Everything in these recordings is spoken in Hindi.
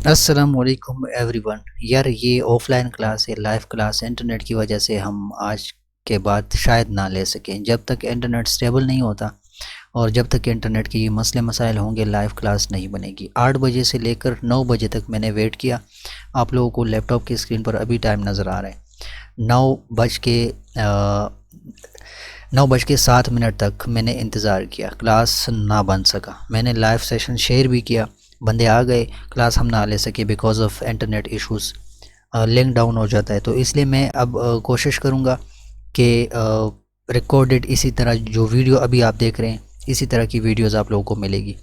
अस्सलामुअलैकुम एवरीवन। यार ये ऑफलाइन क्लास है, लाइव क्लास इंटरनेट की वजह से हम आज के बाद शायद ना ले सकें। जब तक इंटरनेट स्टेबल नहीं होता और जब तक इंटरनेट के ये मसले मसाइल होंगे, लाइव क्लास नहीं बनेगी। 8 बजे से लेकर 9 बजे तक मैंने वेट किया। आप लोगों को लैपटॉप की स्क्रीन पर अभी टाइम नज़र आ रहा है। 9 बज के 7 मिनट तक मैंने इंतज़ार किया, क्लास ना बन सका। मैंने लाइव सेशन शेयर भी किया, बंदे आ गए, क्लास हम ना ले सके because of internet issues. Link down हो जाता है, तो इसलिए मैं अब कोशिश करूँगा कि रिकॉर्डेड इसी तरह जो वीडियो अभी आप देख रहे हैं, इसी तरह की वीडियोस आप लोगों को मिलेगी।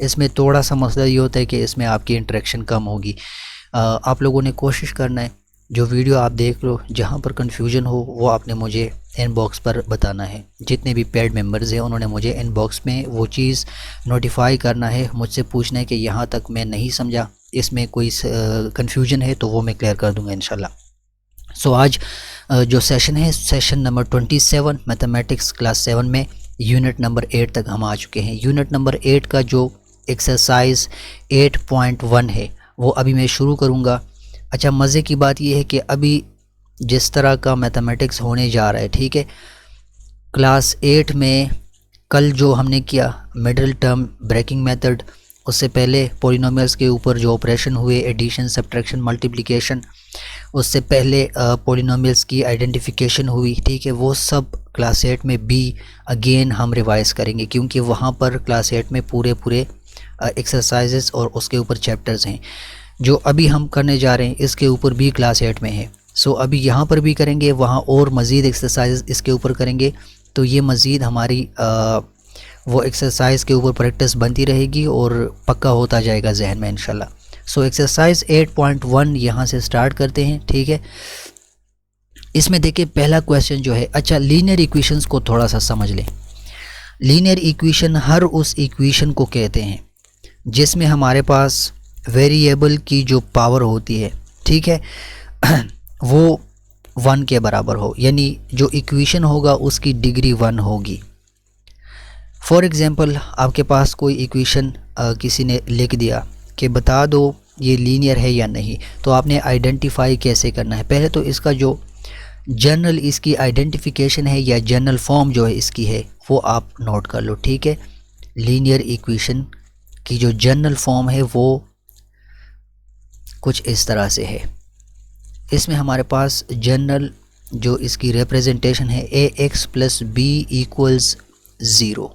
इसमें थोड़ा सा मसला ये होता है कि इसमें आपकी इंटरेक्शन कम होगी। आप लोगों ने कोशिश करना है, जो वीडियो आप देख लो जहाँ पर कन्फ्यूजन हो वो आपने मुझे इनबॉक्स पर बताना है। जितने भी पेड मेंबर्स हैं उन्होंने मुझे इनबॉक्स में वो चीज़ नोटिफाई करना है, मुझसे पूछना है कि यहाँ तक मैं नहीं समझा, इसमें कोई कन्फ्यूजन है तो वो मैं क्लियर कर दूँगा इंशाल्लाह। सो आज जो सेशन है, सेशन नंबर 27 मैथमेटिक्स क्लास 7 में यूनिट नंबर 8 तक हम आ चुके हैं। यूनिट नंबर 8 का जो एक्सरसाइज 8.1 है वो अभी मैं शुरू करूँगा। अच्छा, मज़े की बात यह है कि अभी जिस तरह का मैथमेटिक्स होने जा रहा है, ठीक है, क्लास 8 में कल जो हमने किया मिडिल टर्म ब्रेकिंग मेथड, उससे पहले पॉलिनोमियल्स के ऊपर जो ऑपरेशन हुए, एडिशन, सब्ट्रैक्शन, मल्टीप्लिकेशन, उससे पहले पॉलिनोमियल्स की आइडेंटिफिकेशन हुई, ठीक है, वो सब क्लास 8 में भी अगेन हम रिवाइज करेंगे, क्योंकि वहाँ पर क्लास 8 में पूरे एक्सरसाइजेस और उसके ऊपर चैप्टर्स हैं। जो अभी हम करने जा रहे हैं इसके ऊपर भी क्लास 8 में है। सो अभी यहाँ पर भी करेंगे, वहाँ और मज़ीद एक्सरसाइज इसके ऊपर करेंगे, तो ये मज़ीद हमारी वो एक्सरसाइज के ऊपर प्रैक्टिस बनती रहेगी और पक्का होता जाएगा जहन में इंशाल्लाह। सो एक्सरसाइज 8.1 यहाँ से स्टार्ट करते हैं, ठीक है। इसमें देखिए पहला क्वेश्चन जो है, अच्छा लीनियर इक्वेशंस को थोड़ा सा समझ लें। लीनियर इक्वेशन हर उस इक्वेशन को कहते हैं जिसमें हमारे पास वेरिएबल की जो पावर होती है, ठीक है, वो 1 के बराबर हो, यानी जो इक्वेशन होगा उसकी डिग्री 1 होगी। फॉर एग्ज़ाम्पल आपके पास कोई इक्वेशन किसी ने लिख दिया कि बता दो ये लीनियर है या नहीं, तो आपने आइडेंटिफाई कैसे करना है? पहले तो इसका जो जनरल इसकी आइडेंटिफिकेशन है या जनरल फॉर्म जो है इसकी है वो आप नोट कर लो, ठीक है। लीनियर इक्वेशन की जो जनरल फॉर्म है वो कुछ इस तरह से है। इसमें हमारे पास जनरल जो इसकी रिप्रेजेंटेशन है ax plus B equals 0।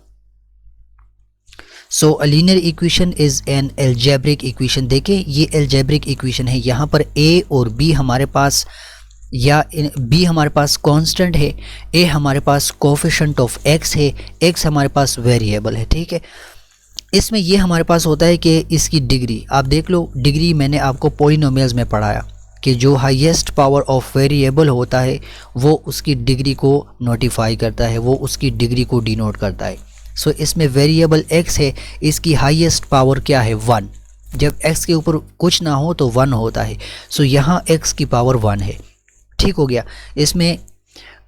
So a linear equation is an algebraic equation. देखिए ये एल्जेब्रिक इक्वेशन है, यहाँ पर a और b हमारे पास, या b हमारे पास कांस्टेंट है, a हमारे पास कोफिशिएंट ऑफ x है, x हमारे पास वेरिएबल है, ठीक है। इसमें ये हमारे पास होता है कि इसकी डिग्री आप देख लो, डिग्री मैंने आपको पॉलिनोमियल्स में पढ़ाया कि जो हाईएस्ट पावर ऑफ वेरिएबल होता है वो उसकी डिग्री को नोटिफाई करता है, वो उसकी डिग्री को डिनोट करता है। सो इसमें वेरिएबल x है, इसकी हाईएस्ट पावर क्या है? 1। जब x के ऊपर कुछ ना हो तो 1 होता है। सो यहाँ x की पावर 1 है, ठीक हो गया। इसमें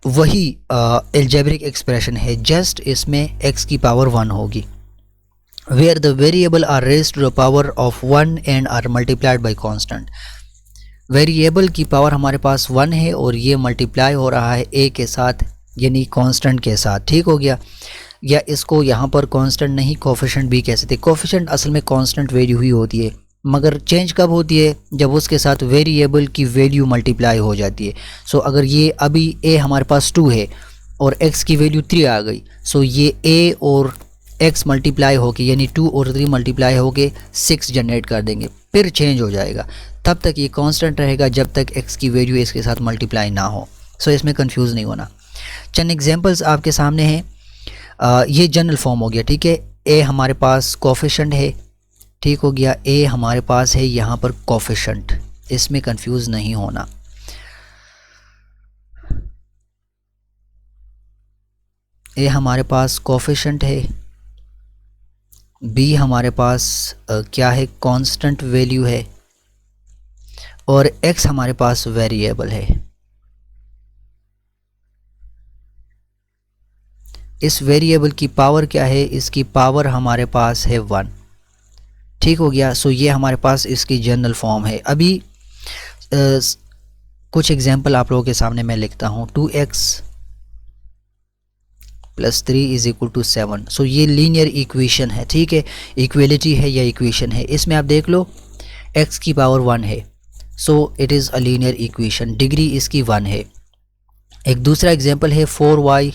वही एल्जेब्रिक एक्सप्रेशन है, जस्ट इसमें x की पावर 1 होगी, where the variable are raised to the power of 1 and are multiplied by constant। Variable की पावर हमारे पास 1 है और ये मल्टीप्लाई हो रहा है a के साथ, यानी कांस्टेंट के साथ, ठीक हो गया। या इसको यहाँ पर कांस्टेंट नहीं कोफिशिएंट भी कह सकते। कोफिशिएंट असल में कांस्टेंट वैल्यू ही होती है, मगर चेंज कब होती है? जब उसके साथ वेरिएबल की वैल्यू मल्टीप्लाई हो जाती है। सो अगर ये अभी a हमारे पास 2 है और x की वैल्यू 3 आ गई, सो ये a और x मल्टीप्लाई होके, यानी 2 और 3 मल्टीप्लाई होके 6 जनरेट कर देंगे, फिर चेंज हो जाएगा। तब तक ये कांस्टेंट रहेगा जब तक x की वैल्यू इसके साथ मल्टीप्लाई ना हो। सो इसमें कंफ्यूज नहीं होना। चंद एग्जांपल्स आपके सामने हैं। ये जनरल फॉर्म हो गया, ठीक है। a हमारे पास कोफिशिएंट है, ठीक हो गया। a हमारे पास है यहाँ पर कोफिशिएंट, इसमें कंफ्यूज नहीं होना। a हमारे पास कोफिशिएंट है, b हमारे पास क्या है? कांस्टेंट वैल्यू है, और x हमारे पास वेरिएबल है। इस वेरिएबल की पावर क्या है? इसकी पावर हमारे पास है 1, ठीक हो गया। सो ये हमारे पास इसकी जनरल फॉर्म है। अभी कुछ एग्जांपल आप लोगों के सामने मैं लिखता हूँ। 2x + 3 = 7। सो ये लीनियर इक्वेशन है, ठीक है, इक्वेलिटी है या इक्वेशन है। इसमें आप देख लो x की पावर 1 है, सो it is a linear equation, degree इसकी 1 है। एक दूसरा एग्जांपल है 4y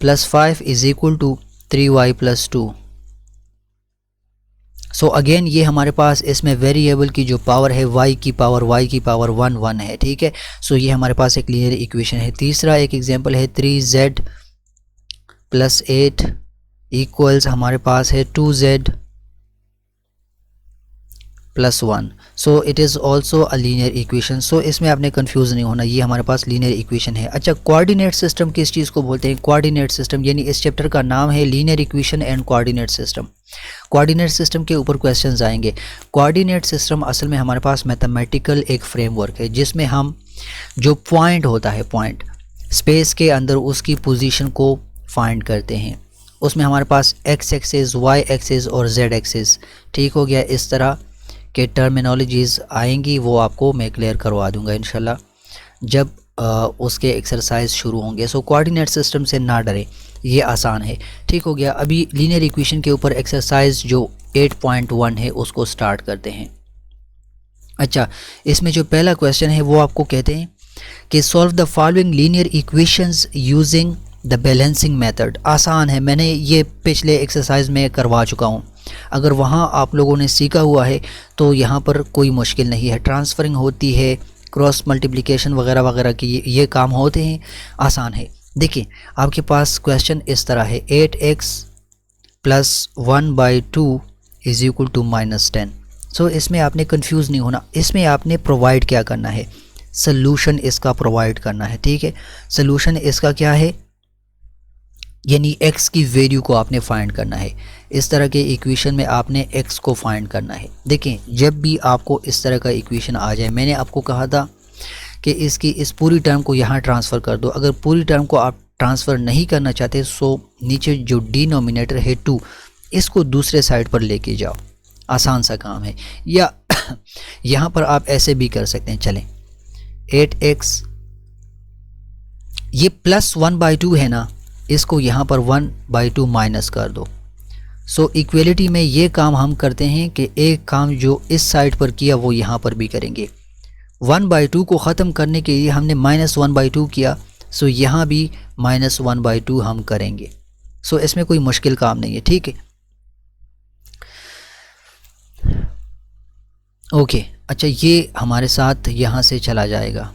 + 5 = 3y + 2। सो अगेन ये हमारे पास इसमें वेरिएबल की जो पावर है y की पावर 1 1 है, ठीक है। सो ये हमारे पास एक लीनियर इक्वेशन है। तीसरा एक एग्जांपल है 3z + 8 = हमारे पास है 2z + 1। So it is also a linear equation. So इसमें आपने कंफ्यूज नहीं होना, ये हमारे पास लीनियर इक्वेशन है। अच्छा, कोऑर्डिनेट सिस्टम किस चीज़ को बोलते हैं? कोऑर्डिनेट सिस्टम यानी इस चैप्टर का नाम है linear equation and coordinate system. Coordinate system के ऊपर क्वेश्चंस आएंगे। कोऑर्डिनेट सिस्टम असल में हमारे पास मैथमेटिकल एक फ्रेमवर्क है जिसमें हम जो पॉइंट होता है, पॉइंट स्पेस के अंदर उसकी पोजीशन को फाइंड करते हैं। उसमें हमारे पास x एक्सिस, y एक्सिस और z एक्सिस, ठीक हो गया। इस तरह के टर्मिनोलॉजीज़ आएंगी, वो आपको मैं क्लियर करवा दूंगा इंशाल्लाह जब उसके एक्सरसाइज शुरू होंगे। सो कोऑर्डिनेट सिस्टम से ना डरें, ये आसान है, ठीक हो गया। अभी लीनियर इक्वेशन के ऊपर एक्सरसाइज जो 8.1 है उसको स्टार्ट करते हैं। अच्छा, इसमें जो पहला क्वेश्चन है वो आपको कहते हैं कि solve the following linear equations using the balancing method. आसान है, मैंने ये पिछले एक्सरसाइज में करवा चुका हूँ। अगर वहाँ आप लोगों ने सीखा हुआ है तो यहाँ पर कोई मुश्किल नहीं है। ट्रांसफरिंग होती है, क्रॉस मल्टीप्लिकेशन वगैरह वगैरह की ये काम होते हैं, आसान है। देखिए आपके पास क्वेश्चन इस तरह है 8x + 1/2 = -10। सो इसमें आपने कंफ्यूज नहीं होना, इसमें आपने प्रोवाइड क्या करना है, सल्यूशन इसका प्रोवाइड करना है, ठीक है। सल्यूशन इसका क्या है, यानी x की वैल्यू को आपने फाइंड करना है। इस तरह के इक्वेशन में आपने x को फाइंड करना है। देखें जब भी आपको इस तरह का इक्वेशन आ जाए, मैंने आपको कहा था कि इसकी इस पूरी टर्म को यहाँ ट्रांसफ़र कर दो। अगर पूरी टर्म को आप ट्रांसफ़र नहीं करना चाहते सो नीचे जो डिनोमिनेटर है 2, इसको दूसरे साइड पर लेके जाओ, आसान सा काम है। या यहाँ पर आप ऐसे भी कर सकते हैं, चलें 8x ये +1/2 है ना, इसको यहाँ पर 1/2 माइनस कर दो। सो इक्वलिटी में ये काम हम करते हैं कि एक काम जो इस साइड पर किया वो यहाँ पर भी करेंगे। 1/2 को ख़त्म करने के लिए हमने -1/2 किया, सो यहाँ भी -1/2 हम करेंगे। सो इसमें कोई मुश्किल काम नहीं है, ठीक है। ओके, अच्छा ये हमारे साथ यहाँ से चला जाएगा,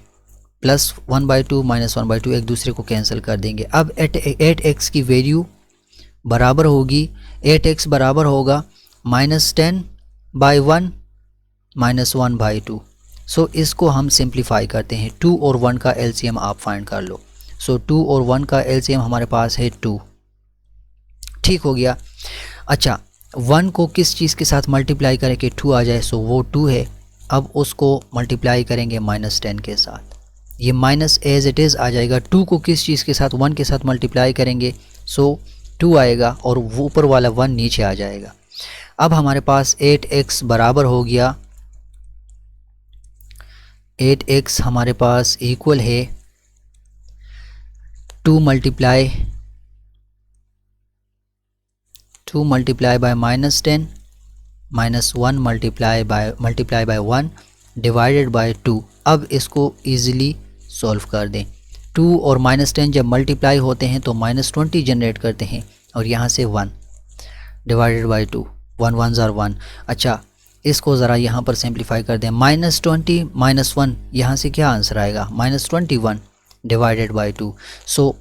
+1/2 -1/2 एक दूसरे को कैंसिल कर देंगे। अब 8x की वैल्यू बराबर होगी, 8x बराबर होगा -10/1 -1/2। सो इसको हम सिंप्लीफाई करते हैं। 2 और 1 का एलसीएम आप फाइंड कर लो। सो 2 और 1 का एलसीएम हमारे पास है 2, ठीक हो गया। अच्छा, 1 को किस चीज़ के साथ मल्टीप्लाई करें कि 2 आ जाए, सो वो 2 है। अब उसको मल्टीप्लाई करेंगे -10 के साथ, ये माइनस एज इट इज़ आ जाएगा। 2 को किस चीज़ के साथ, 1 के साथ मल्टीप्लाई करेंगे, सो 2 आएगा और वो ऊपर वाला 1 नीचे आ जाएगा। अब हमारे पास 8x बराबर हो गया, 8x हमारे पास इक्वल है 2 multiply by -10 -1 multiply by 1 divided by 2। अब इसको ईज़िली सॉल्व कर दें। 2 और -10 जब मल्टीप्लाई होते हैं तो -20 जनरेट करते हैं और यहाँ से 1 डिवाइडेड बाय 2, 1 1s are 1। अच्छा, इसको ज़रा यहाँ पर सिंप्लीफाई कर दें, -20 -1, यहाँ से क्या आंसर आएगा, -21 divided by 2। So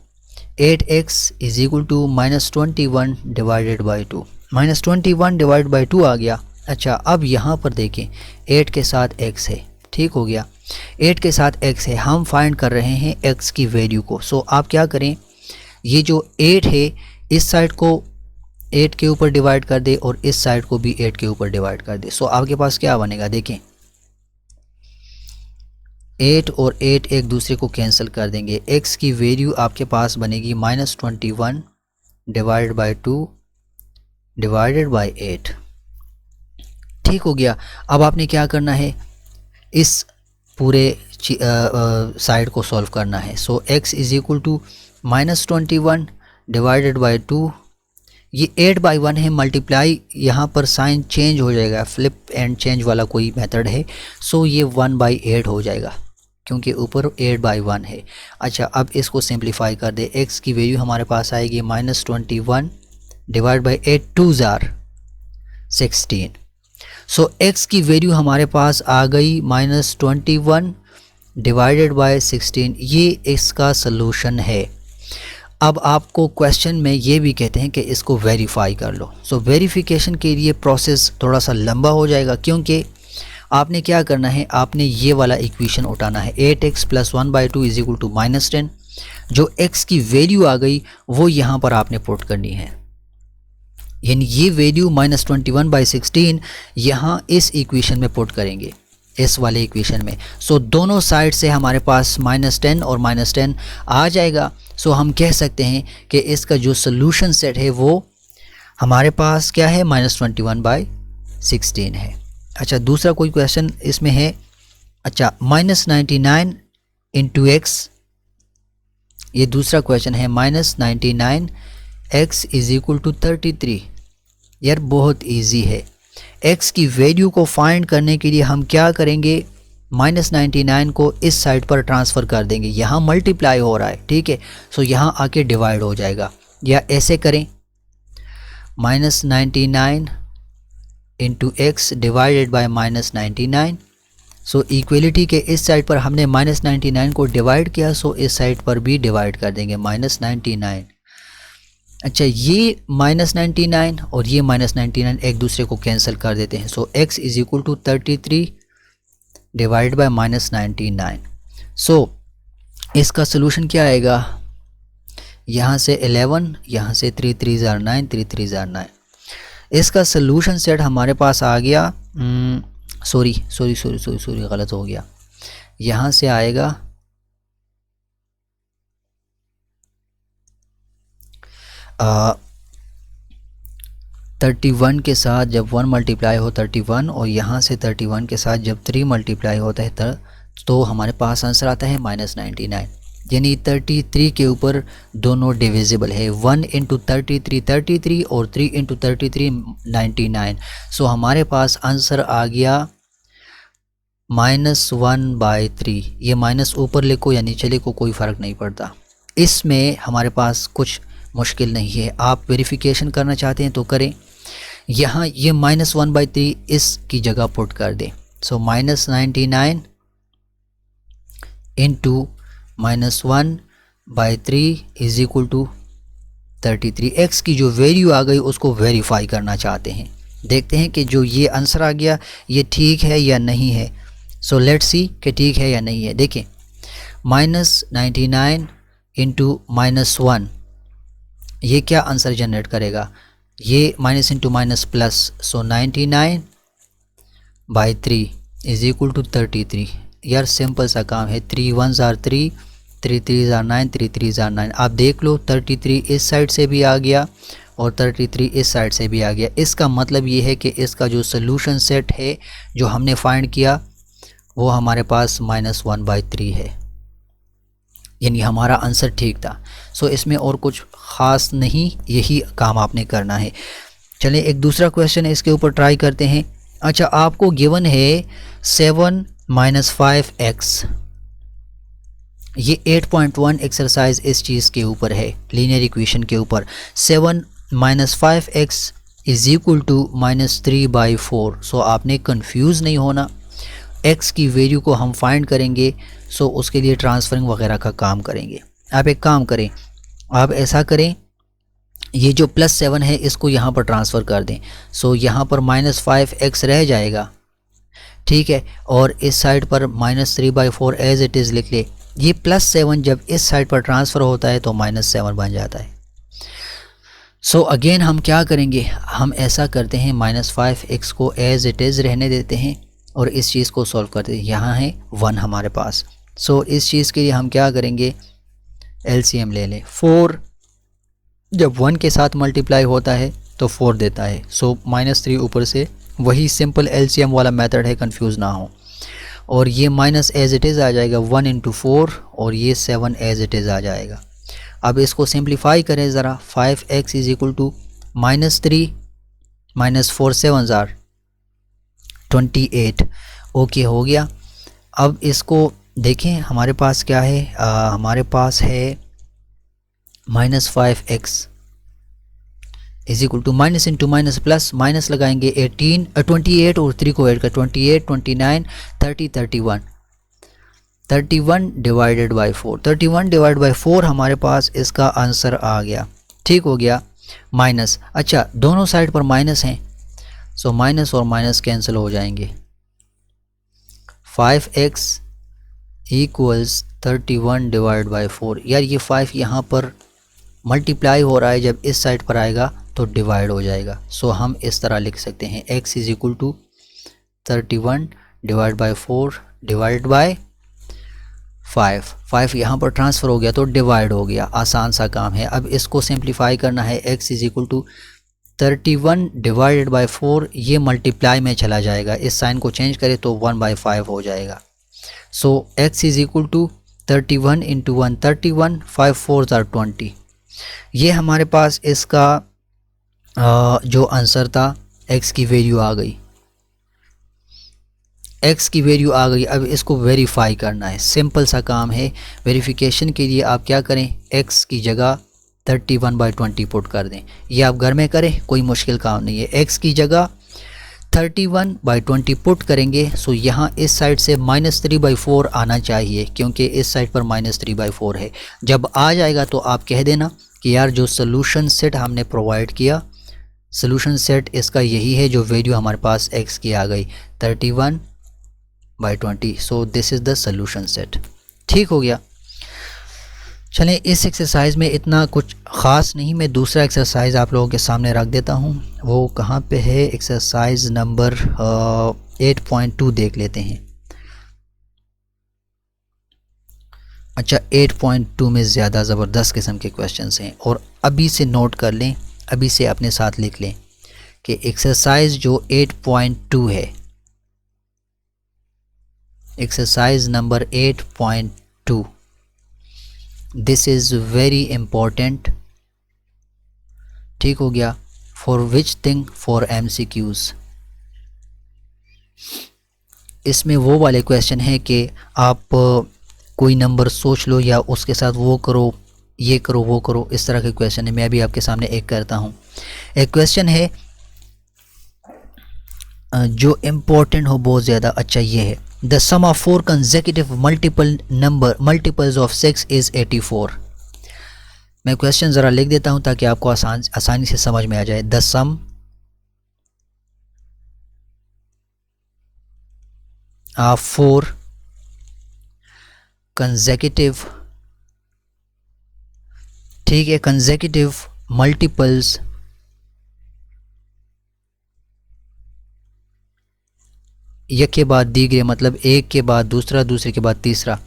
8x = -21 divided by 2, -21 divide by 2 आ गया। अच्छा, अब यहाँ पर देखें 8 के साथ x है, ठीक हो गया। 8 के साथ x है, हम फाइंड कर रहे हैं x की वैल्यू को। सो आप क्या करें, ये जो 8 है इस साइड को 8 के ऊपर डिवाइड कर दे और इस साइड को भी 8 के ऊपर डिवाइड कर दे। सो आपके पास क्या बनेगा, देखें 8 और 8 एक दूसरे को कैंसिल कर देंगे। x की वैल्यू आपके पास बनेगी -21 डिवाइड बाय 2 डिवाइडेड बाय 8। ठीक हो गया। अब आपने क्या करना है, इस पूरे साइड को सॉल्व करना है। So x is equal to -21 divided by 2। ये 8/1 है, मल्टीप्लाई यहाँ पर साइन चेंज हो जाएगा, फ्लिप एंड चेंज वाला कोई मेथड है। सो ये 1/8 हो जाएगा क्योंकि ऊपर 8/1 है। अच्छा, अब इसको सिंप्लीफाई कर दे। x की वैल्यू हमारे पास आएगी -21 divide by 8 2 jar 16। So x की वैल्यू हमारे पास आ गई -21 डिवाइडेड बाय 16। ये इसका सलूशन है। अब आपको क्वेश्चन में ये भी कहते हैं कि इसको वेरीफाई कर लो। सो वेरिफिकेशन के लिए प्रोसेस थोड़ा सा लंबा हो जाएगा, क्योंकि आपने क्या करना है, आपने ये वाला इक्वेशन उठाना है 8x + 1/2 इज इक्वल टू -10। जो x की वैल्यू आ गई वो यहाँ पर आपने पुट करनी है, यानी ये वैल्यू -21/16 यहाँ इस इक्वेशन में पुट करेंगे, इस वाले इक्वेशन में। सो दोनों साइड से हमारे पास -10 और -10 आ जाएगा। सो हम कह सकते हैं कि इसका जो सोल्यूशन सेट है वो हमारे पास क्या है, -21/16 है। अच्छा, दूसरा कोई क्वेश्चन इसमें है। अच्छा, -99 इंटू एक्स, ये दूसरा क्वेश्चन है। -99 x इज इक्वल टू 33। यार बहुत इजी है। x की वैल्यू को फाइंड करने के लिए हम क्या करेंगे, -99 को इस साइड पर ट्रांसफ़र कर देंगे। यहाँ मल्टीप्लाई हो रहा है, ठीक है, सो यहाँ आके डिवाइड हो जाएगा। या ऐसे करें, -99 into x divided by -99। So equality के इस साइड पर हमने -99 को डिवाइड किया, सो इस साइड पर भी डिवाइड कर देंगे -99। अच्छा, ये -99 और ये -99 एक दूसरे को कैंसिल कर देते हैं। So x is equal to 33 divide by -99। So इसका सोल्यूशन क्या आएगा, यहाँ से 11, यहाँ से 3 3 = 9, 3 3 = 9। इसका सोल्यूशन सेट हमारे पास आ गया, सॉरी गलत हो गया। यहाँ से आएगा 31 के साथ जब 1 मल्टीप्लाई हो 31, और यहाँ से 31 के साथ जब 3 मल्टीप्लाई होता है तो हमारे पास आंसर आता है -99। यानी 33 के ऊपर दोनों डिविजिबल है। 1 इंटू 33 33 और 3 इंटू 33 99। सो हमारे पास आंसर आ गया -1/3। ये माइनस ऊपर लिखो या नीचे लिखो कोई फ़र्क नहीं पड़ता, इसमें हमारे पास कुछ मुश्किल नहीं है। आप वेरिफिकेशन करना चाहते हैं तो करें। यहाँ ये -1/3 इसकी जगह पुट कर दें। So -99 into -1/3 is equal to 33। x की जो वैल्यू आ गई उसको वेरीफाई करना चाहते हैं। देखते हैं कि जो ये आंसर आ गया ये ठीक है या नहीं है। सो लेट्स सी कि ठीक है या नहीं है। देखें, -99 इंटू -1, ये क्या आंसर जनरेट करेगा, ये minus into minus plus. So 99/3 is equal to 33। यार सिंपल सा काम है, 3 1s are 3, 3 3s are 9, 3 3s are 9। आप देख लो 33 इस साइड से भी आ गया और 33 इस साइड से भी आ गया। इसका मतलब ये है कि इसका जो सोल्यूशन सेट है जो हमने फाइंड किया वो हमारे पास -1/3 है, यानी हमारा आंसर ठीक था। सो इसमें और कुछ ख़ास नहीं, यही काम आपने करना है। चलें एक दूसरा क्वेश्चन है, इसके ऊपर ट्राई करते हैं। अच्छा, आपको गिवन है 7 - 5x। ये 8.1 एक्सरसाइज इस चीज़ के ऊपर है, लीनियर इक्वेशन के ऊपर। 7 - 5x इज इक्वल टू -3/4। सो आपने कंफ्यूज नहीं होना, x की वैल्यू को हम फाइंड करेंगे। सो उसके लिए ट्रांसफरिंग वगैरह का काम करेंगे। आप एक काम करें, आप ऐसा करें, ये जो +7 है इसको यहाँ पर ट्रांसफ़र कर दें। सो यहाँ पर -5x रह जाएगा, ठीक है, और इस साइड पर -3/4 एज इट इज़ लिख ले। ये +7 जब इस साइड पर ट्रांसफ़र होता है तो -7 बन जाता है। सो अगेन हम क्या करेंगे, हम ऐसा करते हैं -5x को एज इट इज़ रहने देते हैं और इस चीज़ को सॉल्व करते हैं। यहाँ है 1 हमारे पास। सो इस चीज़ के लिए हम क्या करेंगे, LCM ले लें। 4 जब 1 के साथ मल्टीप्लाई होता है तो 4 देता है। सो -3 ऊपर से, वही सिंपल एलसीएम वाला मेथड है, कंफ्यूज ना हो। और ये माइनस एज इट इज़ आ जाएगा 1 × 4 और ये 7 एज इट इज़ आ जाएगा। अब इसको सिंप्लीफाई करें ज़रा, 5x = -3 -4 7 ज़ार 28। ओके हो गया। अब इसको देखें हमारे पास क्या है, हमारे पास है -5x = minus into minus plus, minus लगाएंगे 28 और 3 को ऐड कर 28 29 30 31 31 डिवाइडेड बाई 4, 31 डिवाइड बाई 4 हमारे पास इसका आंसर आ गया। ठीक हो गया। माइनस, अच्छा दोनों साइड पर माइनस हैं, सो माइनस और माइनस कैंसिल हो जाएंगे। 5x = 31 divide by 4। यार ये 5 यहाँ पर मल्टीप्लाई हो रहा है, जब इस साइड पर आएगा तो डिवाइड हो जाएगा। सो हम इस तरह लिख सकते हैं x = 31 divide by 4 divide by 5 यहाँ पर ट्रांसफ़र हो गया तो डिवाइड हो गया। आसान सा काम है। अब इसको सिंप्लीफाई करना है, x = 31 डिवाइडेड बाई 4, ये मल्टीप्लाई में चला जाएगा, इस साइन को चेंज करें तो 1/5 हो जाएगा। सो x = 31 × 1 31 5 4 = 20। ये हमारे पास इसका जो आंसर था, x की वैल्यू आ गई, x की वैल्यू आ गई। अब इसको वेरीफाई करना है, सिंपल सा काम है। वेरिफिकेशन के लिए आप क्या करें, x की जगह 31/20 पुट कर दें। ये आप घर में करें, कोई मुश्किल काम नहीं है। x की जगह 31/20 पुट करेंगे, सो यहाँ इस साइड से -3/4 आना चाहिए, क्योंकि इस साइड पर -3/4 है। जब आ जाएगा तो आप कह देना कि यार जो सोल्यूशन सेट हमने प्रोवाइड किया, सोल्यूशन सेट इसका यही है, जो वैल्यू हमारे पास x की आ गई 31/20। So this is the solution set. ठीक हो गया। चलें, इस एक्सरसाइज में इतना कुछ ख़ास नहीं, मैं दूसरा एक्सरसाइज आप लोगों के सामने रख देता हूँ। वो कहाँ पे है, एक्सरसाइज नंबर 8.2 देख लेते हैं। अच्छा, 8.2 में ज़्यादा ज़बरदस्त किस्म के क्वेश्चंस हैं, और अभी से नोट कर लें, अभी से अपने साथ लिख लें कि एक्सरसाइज जो 8.2 है, exercise number 8.2, this is very important. ठीक हो गया। For which thing, for MCQs। इसमें वो वाले क्वेश्चन है कि आप कोई नंबर सोच लो या उसके साथ वो करो, ये करो, वो करो, इस तरह के क्वेश्चन है। मैं अभी आपके सामने एक करता हूँ। एक क्वेश्चन है जो इम्पोर्टेंट हो बहुत ज़्यादा। अच्छा, ये है, the sum of 4 consecutive multiples of 6 is 84। मैं क्वेश्चन ज़रा लिख देता हूँ ताकि आपको आसानी से समझ में आ जाए। द सम ऑफ 4 कंसेक्यूटिव, ठीक है, कंसेक्यूटिव मल्टीपल्स एक के बाद दीगरे, मतलब एक के बाद दूसरा, दूसरे के बाद तीसरा,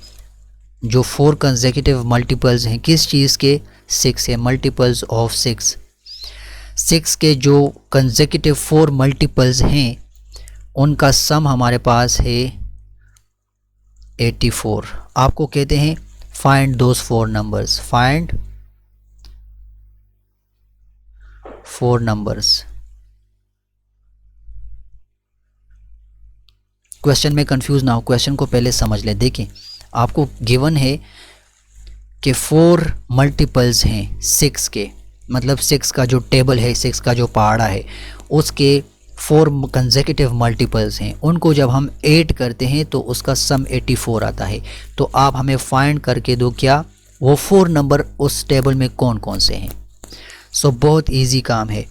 जो 4 कंसेक्यूटिव मल्टीपल्स हैं किस चीज़ के, 6 है, मल्टीपल्स ऑफ 6। 6 के जो कंसेक्यूटिव 4 मल्टीपल्स हैं उनका सम हमारे पास है 84। आपको कहते हैं find those 4 numbers, find 4 numbers. Question में कंफ्यूज ना हो, क्वेश्चन को पहले समझ लें। देखिए, आपको गिवन है कि 4 मल्टीपल्स हैं 6 के, मतलब 6 का जो टेबल है, 6 का जो पहाड़ा है, उसके 4 कंसेक्यूटिव मल्टीपल्स हैं। उनको जब हम ऐड करते हैं तो उसका सम 84 आता है। तो आप हमें फाइंड करके दो क्या वो 4 नंबर उस टेबल में कौन कौन से हैं। सो बहुत इजी काम है।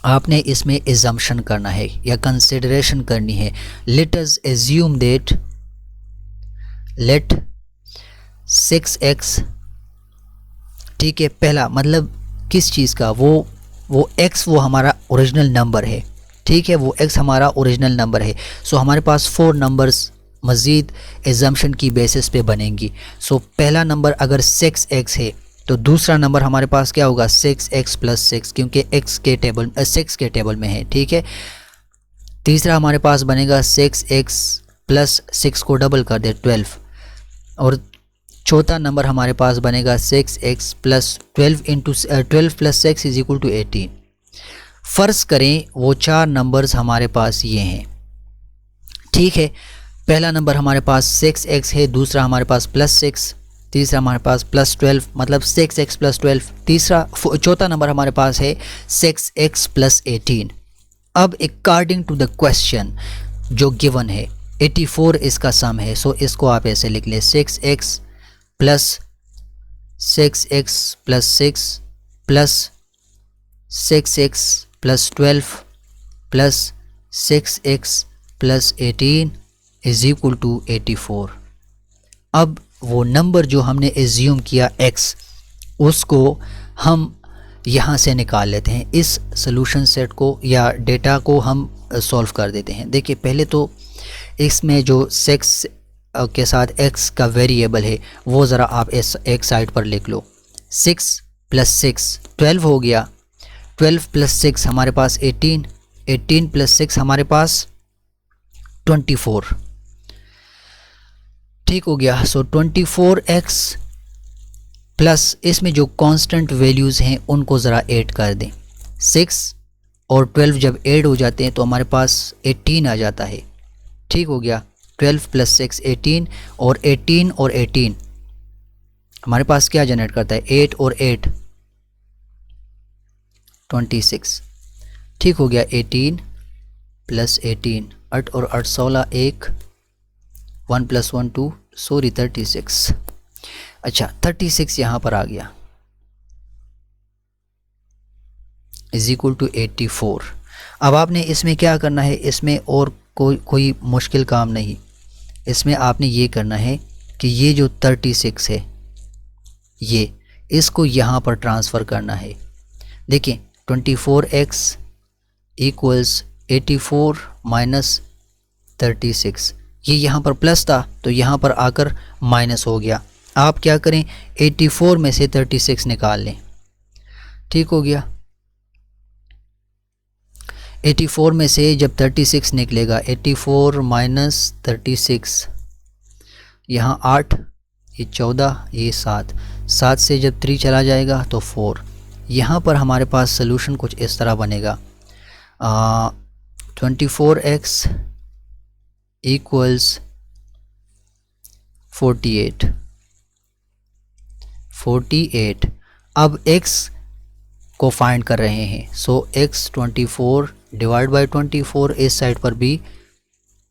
आपने इसमें एजम्पशन करना है या कंसिडरेशन करनी है। Let us assume that, let 6x, ठीक है, पहला मतलब किस चीज़ का, वो x वो हमारा ओरिजिनल नंबर है, ठीक है, वो x हमारा ओरिजिनल नंबर है। सो हमारे पास 4 नंबर्स मज़ीद एजम्पशन की बेसिस पे बनेंगी। सो पहला नंबर अगर 6x है तो दूसरा नंबर हमारे पास क्या होगा 6x प्लस 6, क्योंकि x के टेबल 6 के टेबल में है, ठीक है। तीसरा हमारे पास बनेगा 6x प्लस 6 को डबल कर दे 12, और चौथा नंबर हमारे पास बनेगा 6x plus 12 plus 6 is equal to 18। फ़र्ज़ करें वो चार नंबर्स हमारे पास ये हैं, ठीक है। पहला नंबर हमारे पास 6x है, दूसरा हमारे पास प्लस 6, तीसरा हमारे पास प्लस 12, मतलब 6x प्लस 12। चौथा नंबर हमारे पास है 6x प्लस 18। अब अकॉर्डिंग टू द क्वेश्चन जो गिवन है 84 इसका सम है, सो इसको आप ऐसे लिख लें 6x plus 6 plus 6x plus 12 plus 6x plus 18 is equal to 84। अब वो नंबर जो हमने एज्यूम किया x, उसको हम यहाँ से निकाल लेते हैं। इस सोल्यूशन सेट को या डेटा को हम सॉल्व कर देते हैं। देखिए पहले तो इसमें जो 6 के साथ x का वेरिएबल है वो ज़रा आप एक साइड पर लिख लो। 6 प्लस 6 12 हो गया, 12 प्लस 6 हमारे पास 18, 18 प्लस 6 हमारे पास 24, ठीक हो गया। सो 24x प्लस इसमें जो कांस्टेंट वैल्यूज़ हैं उनको ज़रा ऐड कर दें। 6 और 12 जब ऐड हो जाते हैं तो हमारे पास 18 आ जाता है, ठीक हो गया। 12 प्लस 6 18, और 18 और 18 हमारे पास क्या जनरेट करता है 8 और 8 26, ठीक हो गया। 18 प्लस 18 8 और 8 16 1 1 प्लस 1 2 सॉरी 36। अच्छा 36 यहाँ पर आ गया इज इक्वल टू 84। अब आपने इसमें क्या करना है, इसमें और कोई मुश्किल काम नहीं, इसमें आपने ये करना है कि ये जो 36 है ये इसको यहाँ पर ट्रांसफ़र करना है। देखिए 24x इक्वल्स 84 माइनस 36, ये यहाँ पर प्लस था तो यहाँ पर आकर माइनस हो गया। आप क्या करें 84 में से 36 निकाल लें, ठीक हो गया। 84 में से जब 36 निकलेगा 84 माइनस 36, यहाँ 8, ये 14, ये 7, 7 से जब 3 चला जाएगा तो 4। यहाँ पर हमारे पास सलूशन कुछ इस तरह बनेगा 24x इक्वल्स 48। अब x को फाइंड कर रहे हैं, सो x 24 डिवाइड बाई 24, इस साइड पर भी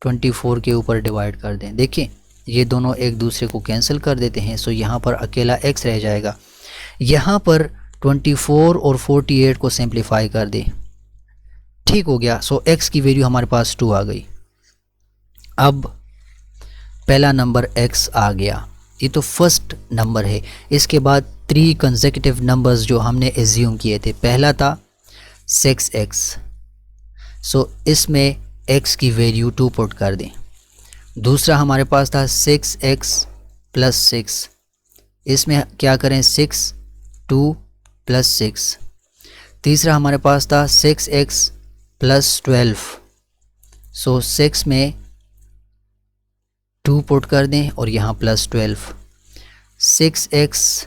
24 के ऊपर डिवाइड कर दें। देखिए ये दोनों एक दूसरे को कैंसिल कर देते हैं, सो यहाँ पर अकेला x रह जाएगा। यहाँ पर 24 और 48 को सिंप्लीफाई कर दें, ठीक हो गया। सो x की वैल्यू हमारे पास 2 आ गई। अब पहला नंबर x आ गया, ये तो फर्स्ट नंबर है। इसके बाद 3 कंसेक्यूटिव नंबर्स जो हमने एज्यूम किए थे, पहला था 6x, सो इसमें x की वैल्यू 2 पुट कर दें। दूसरा हमारे पास था 6x प्लस 6, इसमें क्या करें 6 2 प्लस 6। तीसरा हमारे पास था 6x प्लस 12, सो 6 में 2 पुट कर दें और यहाँ प्लस 12। 6x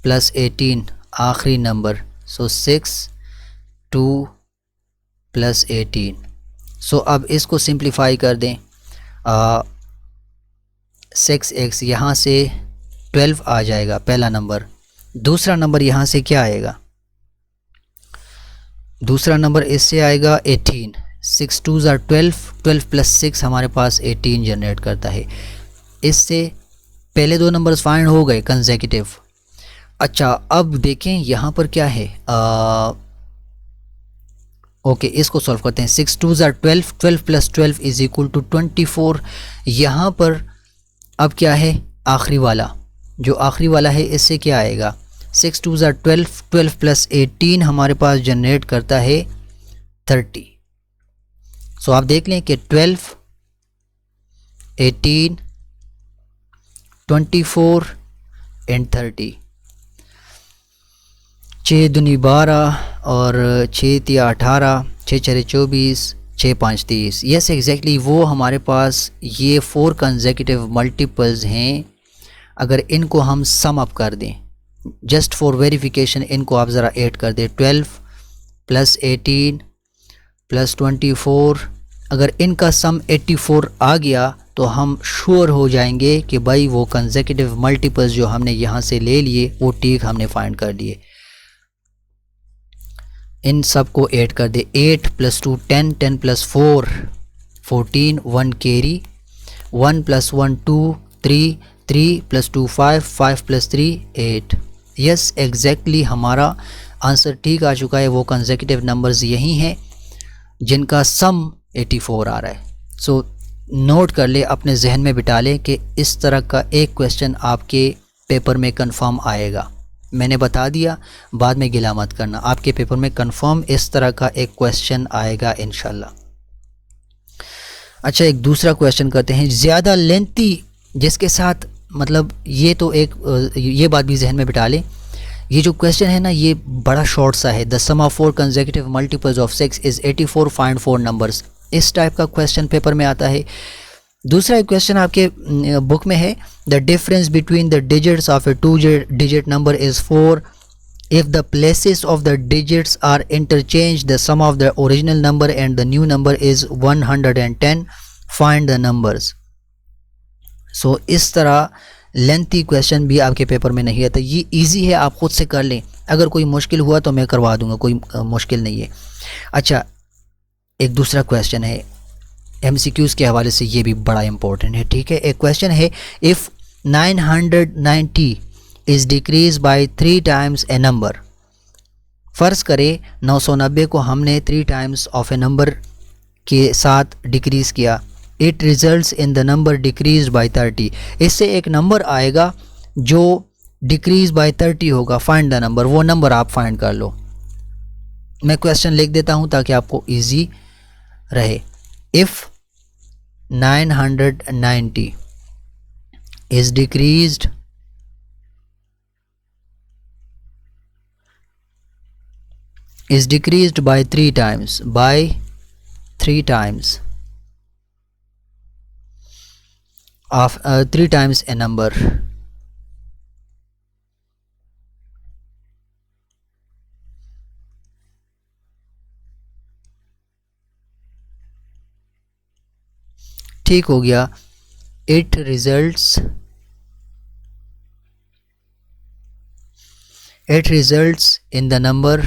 प्लस 18 आखिरी नंबर, सो 6 2 प्लस 18। सो अब इसको सिंप्लीफाई कर दें। 6x यहाँ से 12 आ जाएगा पहला नंबर। दूसरा नंबर यहाँ से क्या आएगा, दूसरा नंबर इससे आएगा 18। 6 2s are 12, 12 प्लस 6 हमारे पास 18 जनरेट करता है। इससे पहले दो नंबर्स फाइंड हो गए कंसेक्यूटिव। अच्छा अब देखें यहाँ पर क्या है, ओके इसको सॉल्व करते हैं। 6 2s are 12, 12 plus 12 is equal to 24। यहाँ पर अब क्या है, आखिरी वाला, जो आखिरी वाला है इससे क्या आएगा, 6 2s are 12, 12 प्लस 18 हमारे पास जनरेट करता है 30। सो आप देख लें कि 12 18 24 एंड 30 6 दूनी 12 और 6 तिया 18, 6 चरे 24, 6 5 30। यस एग्जैक्टली वो हमारे पास ये 4 कंसेक्यूटिव मल्टीपल्स हैं। अगर इनको हम सम अप कर दें, जस्ट फॉर वेरिफिकेशन इनको आप ज़रा ऐड कर दें, 12 + 18 + 24, अगर इनका सम 84 आ गया तो हम श्योर हो जाएंगे कि भाई वो कंसेक्यूटिव मल्टीपल्स जो हमने यहाँ से ले लिए वो ठीक हमने फाइंड कर लिए। इन सब को ऐड कर दे, 8 + 2 10, 10 + 4 14, 1 कैरी, 1 + 1 2, 3, 3 + 2 5, 5 + 3 8। यस एग्जैक्टली हमारा आंसर ठीक आ चुका है। वो कंसेक्यूटिव नंबर्स यही हैं जिनका सम 84 आ रहा है। सो नोट कर ले, अपने जहन में बिठा ले कि इस तरह का एक क्वेश्चन आपके पेपर में कंफर्म आएगा। मैंने बता दिया, बाद में गिला मत करना, आपके पेपर में कंफर्म इस तरह का एक क्वेश्चन आएगा इंशाल्लाह। अच्छा, एक दूसरा क्वेश्चन करते हैं, ज़्यादा लेंथी जिसके साथ, मतलब ये तो एक ये बात भी जहन में बिठा लें, ये जो क्वेश्चन है ना ये बड़ा शॉर्ट सा है। The sum of 4 consecutive multiples of 6 is 84, find 4 numbers. इस टाइप का क्वेश्चन पेपर में आता है। दूसरा एक क्वेश्चन आपके बुक में है, the difference between the digits of a 2 digit number is 4 if the places of the digits are interchange, the sum of the original number and the new number is 110, find the numbers. So इस तरह लेंथी क्वेश्चन भी आपके पेपर में नहीं आता। ये इजी है, आप ख़ुद से कर लें। अगर कोई मुश्किल हुआ तो मैं करवा दूंगा, कोई मुश्किल नहीं है। अच्छा, एक दूसरा क्वेश्चन है MCQs के हवाले से, ये भी बड़ा इंपॉर्टेंट है। ठीक है, एक क्वेश्चन है, if 990 is decrease by 3 times A number. फ़र्ज़ करें 990 को हमने 3 टाइम्स ऑफ ए नंबर के साथ डिक्रीज़ किया, it results in the number decrease by 30। इससे एक नंबर आएगा जो डिक्रीज बाय 30 होगा, फाइंड द नंबर। वो नंबर आप फाइंड कर लो। मैं क्वेश्चन लिख देता हूँ ताकि आपको इजी रहे। If 990 is decreased bye 3 times, of 3 times a number, ठीक हो गया। It results in the number,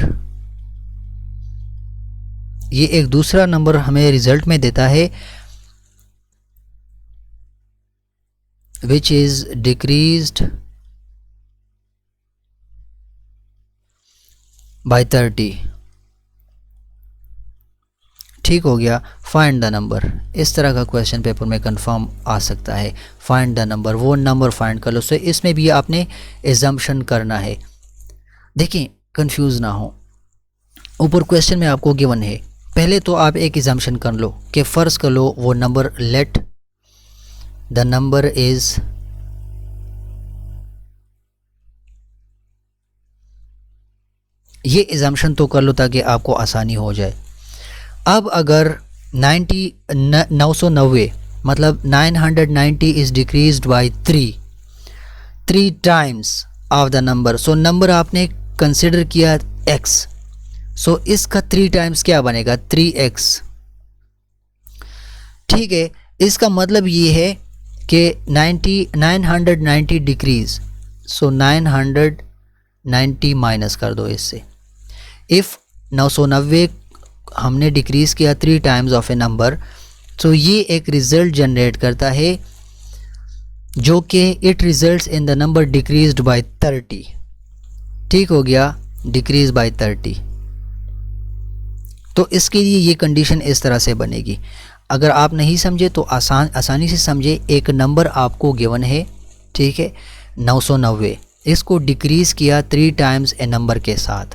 ये एक दूसरा नंबर हमें रिजल्ट में देता है, which is decreased by 30। ठीक हो गया, फाइंड द नंबर। इस तरह का क्वेश्चन पेपर में कंफर्म आ सकता है, फाइंड द नंबर, वो नंबर फाइंड कर लो। सो इसमें भी आपने एजम्पशन करना है। देखिए कंफ्यूज ना हो, ऊपर क्वेश्चन में आपको गिवन है, पहले तो आप एक एजम्पशन कर लो कि फ़र्ज़ कर लो वो number, let the number is ये एजम्पशन तो कर लो ताकि आपको आसानी हो जाए। अब अगर 990 मतलब 990 is decreased bye 3 times of the number. So number आपने कंसिडर किया x, सो इसका 3 टाइम्स क्या बनेगा, 3x। ठीक है, इसका मतलब ये है कि 990 डिक्रीज, सो 990 माइनस कर दो इससे। इफ़ 990 हमने डिक्रीज़ किया 3 टाइम्स ऑफ ए नंबर, तो ये एक रिज़ल्ट जनरेट करता है जो कि it results in the number decreased bye 30। ठीक हो गया, डिक्रीज बाय 30। तो इसके लिए ये कंडीशन इस तरह से बनेगी। अगर आप नहीं समझे तो आसानी से समझे, एक नंबर आपको गिवन है, ठीक है, 990, इसको डिक्रीज़ किया 3 टाइम्स ए नंबर के साथ।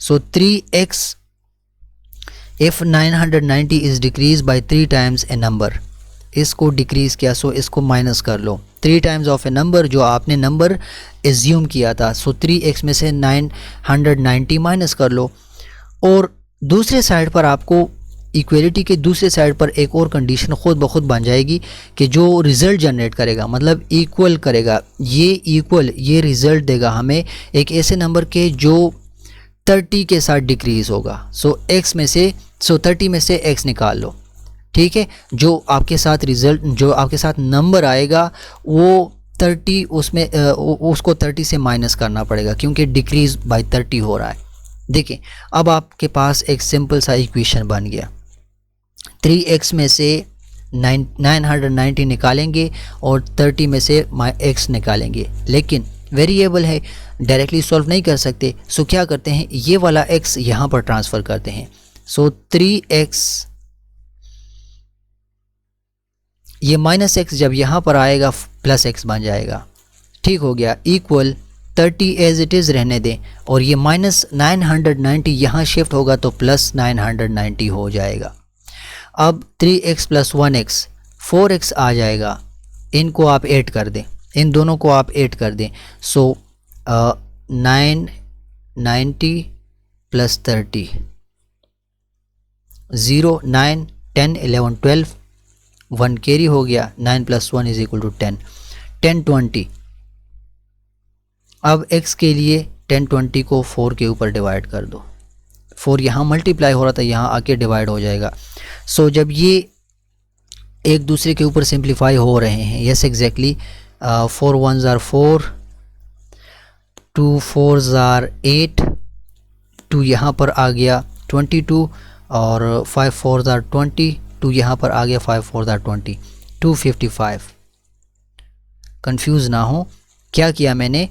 सो 3x, if 990 is decrease by 3 times A number, इसको डिक्रीज़ किया, सो इसको माइनस कर लो, 3 टाइम्स ऑफ ए नंबर, जो आपने नंबर एज्यूम किया था। सो 3x में से 990 माइनस कर लो। और दूसरे साइड पर आपको इक्वलिटी के दूसरे साइड पर एक और कंडीशन खुद ब खुद बन जाएगी कि जो रिज़ल्ट जनरेट करेगा, मतलब इक्वल करेगा, ये रिज़ल्ट देगा हमें एक ऐसे नंबर के जो 30 के साथ डिक्रीज़ होगा। सो 30 में से x निकाल लो, ठीक है। जो आपके साथ नंबर आएगा वो 30, उसमें उसको 30 से माइनस करना पड़ेगा क्योंकि डिक्रीज़ बाय 30 हो रहा है। देखिए अब आपके पास एक सिंपल सा इक्वेशन बन गया। 3x में से 990 निकालेंगे और 30 में से x निकालेंगे, लेकिन वेरिएबल है, डायरेक्टली सॉल्व नहीं कर सकते। सो क्या करते हैं, ये वाला x यहाँ पर ट्रांसफ़र करते हैं। सो 3x, ये माइनस x जब यहाँ पर आएगा प्लस x बन जाएगा, ठीक हो गया। इक्वल 30 एज इट इज़ रहने दें और ये माइनस 990 यहाँ शिफ्ट होगा तो प्लस 990 हो जाएगा। अब 3x प्लस 1x 4x आ जाएगा, इनको आप ऐड कर दें, इन दोनों को आप ऐड कर दें। सो 990 प्लस 30, 0 9 10 11 12, 1 कैरी हो गया, 9 प्लस 1 इज इक्वल टू 10, 10 20। अब x के लिए 10 20 को 4 के ऊपर डिवाइड कर दो, 4 यहाँ मल्टीप्लाई हो रहा था, यहाँ आके डिवाइड हो जाएगा। सो जब ये एक दूसरे के ऊपर सिंप्लीफाई हो रहे हैं, yes exactly, 4 1s are 4, 2 4s are 8, 2 यहाँ पर आ गया 22 और 5 4s are 20, 2 यहाँ पर आ गया 5 4s are 20, 255। कंफ्यूज ना हो, क्या किया मैंने,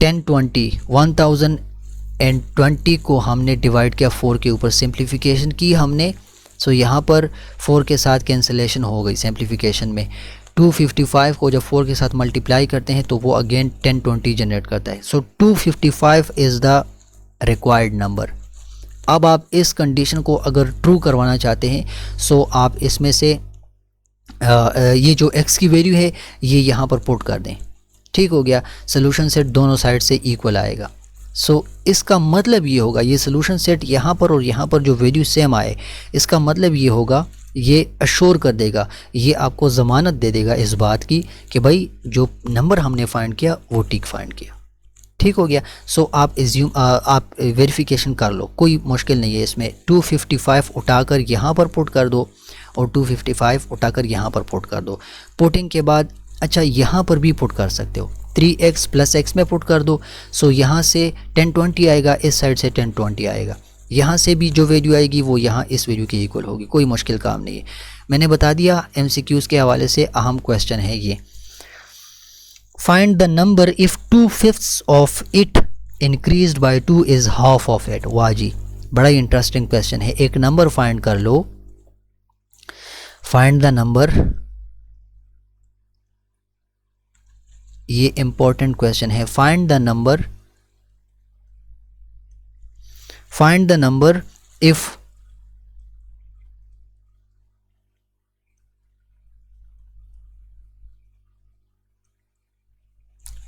1020 को हमने डिवाइड किया 4 के ऊपर, सिंप्लीफिकेशन की हमने। सो यहाँ पर 4 के साथ कैंसिलेशन हो गई सिंप्लीफिकेशन में। 255 को जब 4 के साथ मल्टीप्लाई करते हैं तो वो अगेन 1020 जनरेट करता है। सो 255 इज़ द रिक्वायर्ड नंबर। अब आप इस कंडीशन को अगर ट्रू करवाना चाहते हैं, सो आप इसमें से ये जो x की वैल्यू है ये यहाँ पर पुट कर दें, ठीक हो गया। सोल्यूशन सेट दोनों साइड से इक्वल आएगा। सो इसका मतलब ये होगा, ये सोल्यूशन सेट यहाँ पर और यहाँ पर जो वैल्यू सेम आए, इसका मतलब ये होगा, ये अश्योर कर देगा, ये आपको ज़मानत दे देगा इस बात की कि भाई जो नंबर हमने फाइंड किया वो ठीक फाइंड किया, ठीक हो गया। सो आप वेरिफिकेशन कर लो, कोई मुश्किल नहीं है इसमें। 255 उठाकर यहाँ पर पुट कर दो और 255 उठाकर यहाँ पर पुट कर दो। पुटिंग के बाद अच्छा यहाँ पर भी पुट कर सकते हो, 3x प्लस x में पुट कर दो। सो यहाँ से 1020 आएगा, इस साइड से 1020 आएगा, यहाँ से भी जो वैल्यू आएगी वो यहाँ इस वैल्यू के इक्वल होगी, कोई मुश्किल काम नहीं है। मैंने बता दिया MCQs के हवाले से अहम क्वेश्चन है ये। Find the number if 2/5 of it increased by 2 is half of it. वाह जी, बड़ा ही इंटरेस्टिंग क्वेश्चन है। एक नंबर फाइंड कर लो, फाइंड द नंबर, ये इंपॉर्टेंट क्वेश्चन है। Find the number if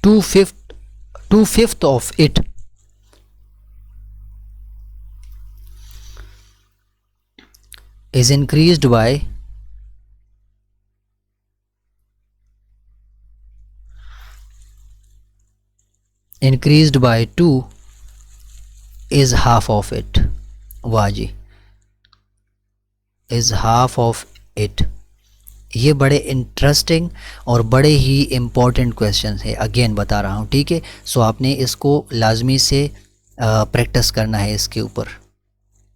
2/5 of it is increased by 2 is half of it। वाह जी, is half of it। ये बड़े इंटरेस्टिंग और बड़े ही इम्पोर्टेंट क्वेश्चन है, अगेन बता रहा हूँ, ठीक है। सो आपने इसको लाजमी से प्रैक्टिस करना है इसके ऊपर।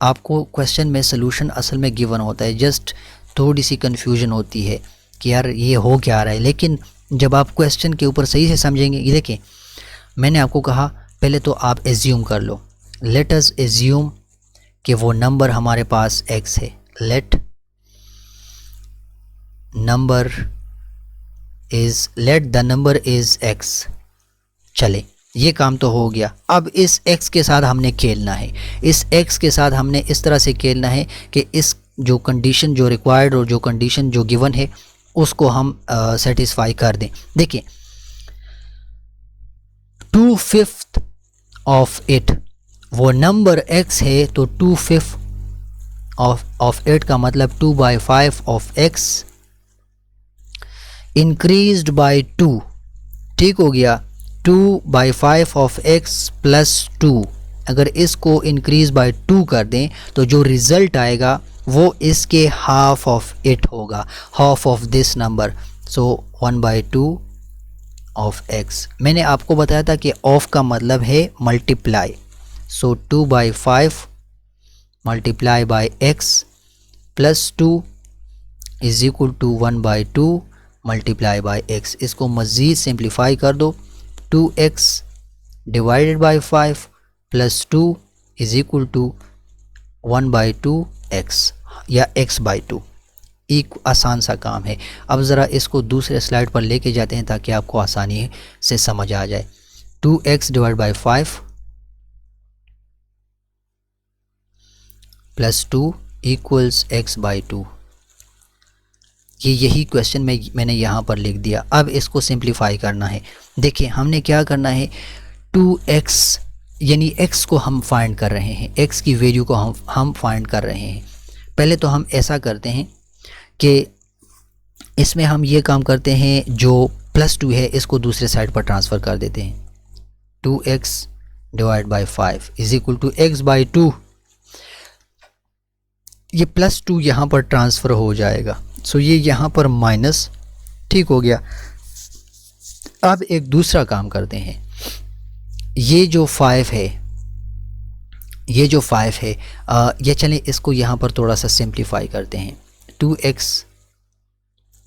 आपको क्वेश्चन में सलूशन असल में गिवन होता है, जस्ट थोड़ी सी कन्फ्यूजन होती है कि यार ये हो क्या रहा है, लेकिन जब आप क्वेश्चन के ऊपर सही से समझेंगे, ये देखें मैंने आपको कहा पहले तो आप एज्यूम कर लो, लेट अस एज्यूम कि वो नंबर हमारे पास x है। Let the number is x। चले, ये काम तो हो गया। अब इस x के साथ हमने खेलना है, इस x के साथ हमने इस तरह से खेलना है कि इस जो कंडीशन जो रिक्वायर्ड और जो कंडीशन जो गिवन है उसको हम सेटिस्फाई कर दें। देखिए 2/5 ऑफ 8 वो नंबर x है, तो 2/5 ऑफ 8 का मतलब 2/5 ऑफ x इंक्रीज्ड बाय 2। ठीक हो गया, 2/5 ऑफ x प्लस 2। अगर इसको इंक्रीज बाय 2 कर दें तो जो रिज़ल्ट आएगा वो इसके हाफ ऑफ इट होगा, half of this number. So 1/2 of x। मैंने आपको बताया था कि ऑफ का मतलब है multiply. So 2/5 multiply by x plus 2 is equal to 1/2 multiply by x। इसको मज़ीद सिंप्लीफाई कर दो, 2x divided by 5 plus 2 is equal to 1/2 x या x/2। एक आसान सा काम है। अब ज़रा इसको दूसरे स्लाइड पर लेके जाते हैं ताकि आपको आसानी से समझ आ जाए। 2x divide by 5 plus 2 equals x/2। यही क्वेश्चन मैंने यहाँ पर लिख दिया। अब इसको सिंप्लीफाई करना है। देखिए हमने क्या करना है, 2x यानी x को हम फाइंड कर रहे हैं, x की वैल्यू को हम फाइंड कर रहे हैं। पहले तो हम ऐसा करते हैं कि इसमें हम ये काम करते हैं, जो प्लस 2 है इसको दूसरे साइड पर ट्रांसफ़र कर देते हैं। 2x divide by 5 is equal to x/2। ये प्लस 2 यहाँ पर ट्रांसफ़र हो जाएगा। सो ये यहाँ पर माइनस, ठीक हो गया। अब एक दूसरा काम करते हैं, ये जो 5 है, ये चलें इसको यहाँ पर थोड़ा सा सिंप्लीफाई करते हैं। 2x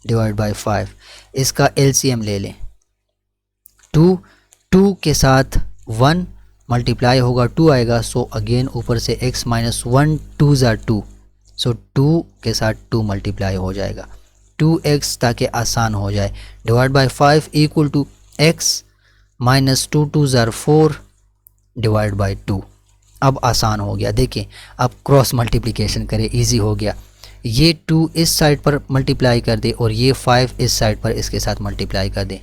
डिवाइड बाई 5 इसका LCM ले लें। 2 के साथ 1 मल्टीप्लाई होगा, 2 आएगा। सो अगेन ऊपर से x माइनस 1 2s are 2। सो 2 के साथ 2 मल्टीप्लाई हो जाएगा, 2x ताकि आसान हो जाए, divide by 5 equal to x minus 2 2s are 4 divide by 2। अब आसान हो गया। देखिए अब क्रॉस मल्टीप्लिकेशन करें, इजी हो गया। ये 2 इस साइड पर मल्टीप्लाई कर दे और ये 5 इस साइड पर इसके साथ मल्टीप्लाई कर दे,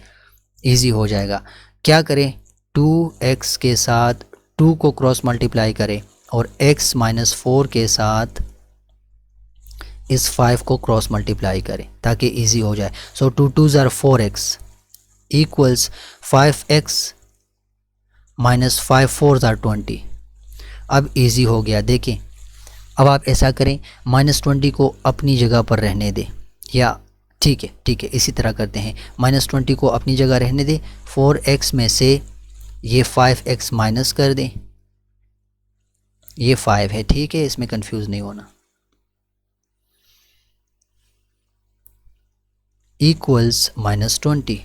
इजी हो जाएगा। क्या करें, 2x के साथ 2 को क्रॉस मल्टीप्लाई करें और x माइनस 4 के साथ इस 5 को क्रॉस मल्टीप्लाई करें ताकि इजी हो जाए। सो 2 2s are 4x equals 5x minus 5 4s are 20। अब इजी हो गया। देखें अब आप ऐसा करें, -20 को अपनी जगह पर रहने दें, या ठीक है इसी तरह करते हैं। -20 को अपनी जगह रहने दें, 4x में से ये 5x माइनस कर दें, ये 5 है, ठीक है, इसमें कंफ्यूज नहीं होना। इक्वल्स -20।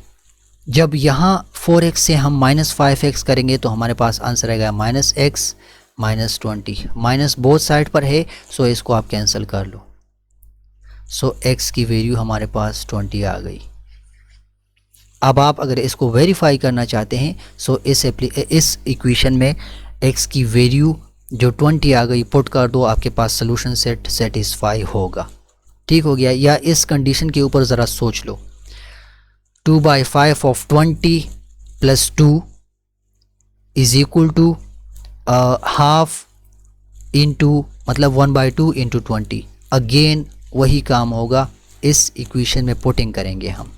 जब यहाँ 4x से हम -5x करेंगे तो हमारे पास आंसर आएगा -x -20। माइनस बोथ साइड पर है, सो इसको आप कैंसिल कर लो। सो x की वैल्यू हमारे पास 20 आ गई। अब आप अगर इसको वेरीफाई करना चाहते हैं, सो इस इक्वेशन में x की वैल्यू जो 20 आ गई पुट कर दो, आपके पास सोल्यूशन सेट सेटिस्फाई होगा। ठीक हो गया। या इस कंडीशन के ऊपर ज़रा सोच लो, 2/5 of 20 plus 2 is equal to half into मतलब 1/2 इंटू 20। अगेन वही काम होगा, इस इक्वेशन में पुटिंग करेंगे हम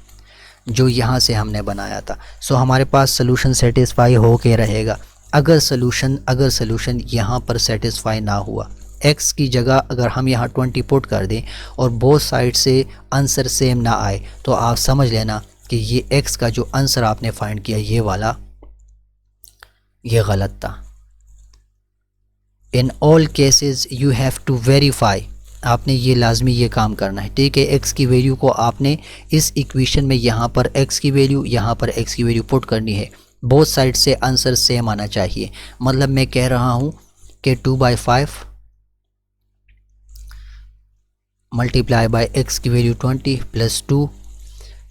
जो यहाँ से हमने बनाया था। सो हमारे पास सोल्यूशन सेटिस्फाई हो के रहेगा। अगर सोल्यूशन यहाँ पर सेटिस्फाई ना हुआ, x की जगह अगर हम यहाँ 20 पुट कर दें और बोथ साइड से आंसर सेम ना आए, तो आप समझ लेना कि ये x का जो आंसर आपने फाइंड किया ये वाला ये गलत था। In all cases you have to verify, आपने ये लाजमी ये काम करना है। ठीक है, x की वैल्यू को आपने इस इक्वेशन में यहाँ पर x की वैल्यू, यहाँ पर x की वैल्यू पुट करनी है। बोथ साइड से आंसर सेम आना चाहिए। मतलब मैं कह रहा हूँ कि 2/5 मल्टीप्लाई बाय x की वैल्यू 20 प्लस 2,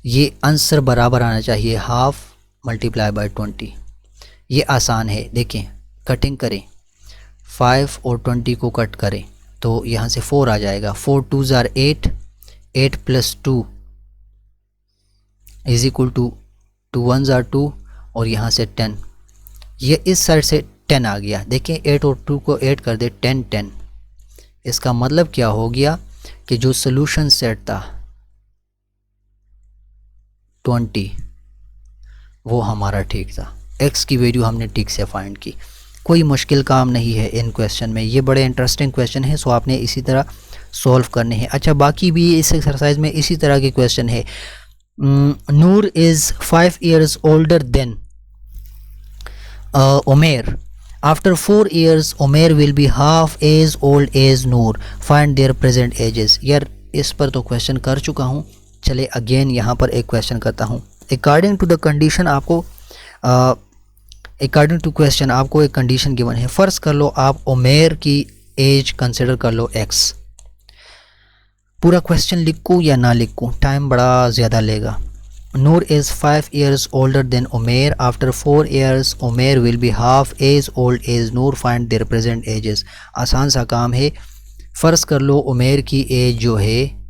ये आंसर बराबर आना चाहिए हाफ मल्टीप्लाई बाय 20। ये आसान है। देखें कटिंग करें, 5 और 20 को कट करें तो यहाँ से 4 आ जाएगा। 4 2s are 8, 8 plus 2 is equal to 2 1s are 2 और यहाँ से 10, ये इस साइड से 10 आ गया। देखें 8 और 2 को ऐड कर दे 10 10। इसका मतलब क्या हो गया कि जो सोल्यूशन सेट था 20 वो हमारा ठीक था, x की वैल्यू हमने ठीक से फाइंड की। कोई मुश्किल काम नहीं है इन क्वेश्चन में, ये बड़े इंटरेस्टिंग क्वेश्चन है, सो आपने इसी तरह सॉल्व करने हैं। अच्छा, बाकी भी इस एक्सरसाइज में इसी तरह के क्वेश्चन है। नूर is 5 years older than Umair. After 4 years, Umair will be half as old as Noor. Find their present ages. यार इस पर तो क्वेश्चन कर चुका हूँ, चले अगेन यहाँ पर एक क्वेश्चन करता हूँ। अकॉर्डिंग टू द कंडीशन आपको अकॉर्डिंग टू क्वेश्चन आपको एक कंडीशन गिवन है। फ़र्ज़ कर लो आप उमेर की एज कंसिडर कर लो x। पूरा क्वेश्चन लिखूँ या ना लिखूँ, टाइम बड़ा ज़्यादा लेगा। Noor is 5 years older than Umair. After 4 years, Umair will be half as old as Noor. Find their present ages. आसान सा काम है। फ़र्ज़ कर लो उमेर की एज जो है,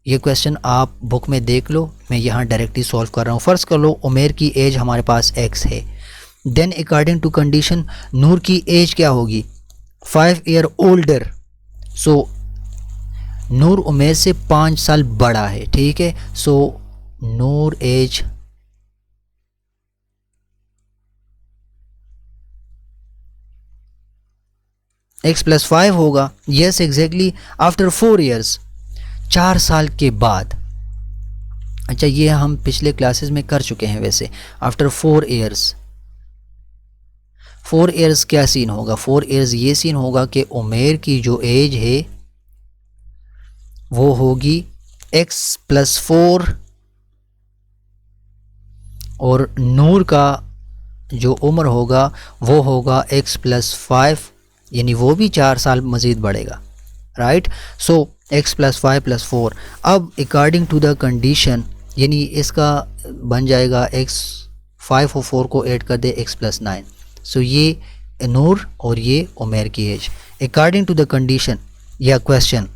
ये क्वेश्चन आप बुक में देख लो, मैं यहाँ डायरेक्टली सॉल्व कर रहा हूँ। फ़र्ज़ कर लो उमेर की एज हमारे पास x है। देन अकॉर्डिंग टू कंडीशन नूर की एज क्या होगी, 5 year older। सो नूर उमेर से 5 साल बड़ा है, ठीक है। सो नूर एज x+5 होगा। यस एग्जैक्टली, आफ्टर 4 years, 4 साल के बाद। अच्छा, ये हम पिछले क्लासेस में कर चुके हैं वैसे। आफ्टर 4 years, 4 years क्या सीन होगा, 4 years ये सीन होगा कि उमेर की जो एज है वो होगी x+4 और नूर का जो उम्र होगा वो होगा x+5, यानी वो भी 4 साल मज़ीद बढ़ेगा, राइट। सो x+5+4। अब अकॉर्डिंग टू द कंडीशन, यानी इसका बन जाएगा x5 और 4 को ऐड कर दे x+9। सो ये नूर और ये उमेर की age. According to the condition या क्वेश्चन,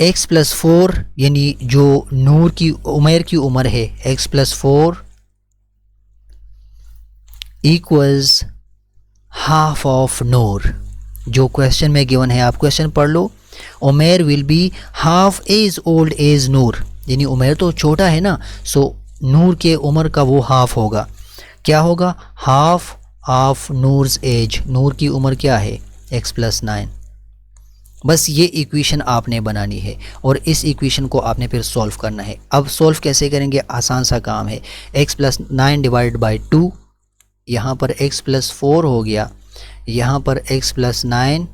x+4 यानी जो नूर की उमेर की उम्र है x+4 इक्वल्स हाफ ऑफ नूर। जो क्वेश्चन में गिवन है, आप क्वेश्चन पढ़ लो। Umer will be half as old as Noor, यानी उमेर तो छोटा है ना, सो नूर के उम्र का वो हाफ होगा। क्या होगा, हाफ ऑफ नूर्स एज। नूर की उम्र क्या है, x+9। बस ये इक्वेशन आपने बनानी है और इस इक्वेशन को आपने फिर सॉल्व करना है। अब सॉल्व कैसे करेंगे, आसान सा काम है। x+9 डिवाइड बाई 2, यहाँ पर x+4 हो गया, यहाँ पर x+9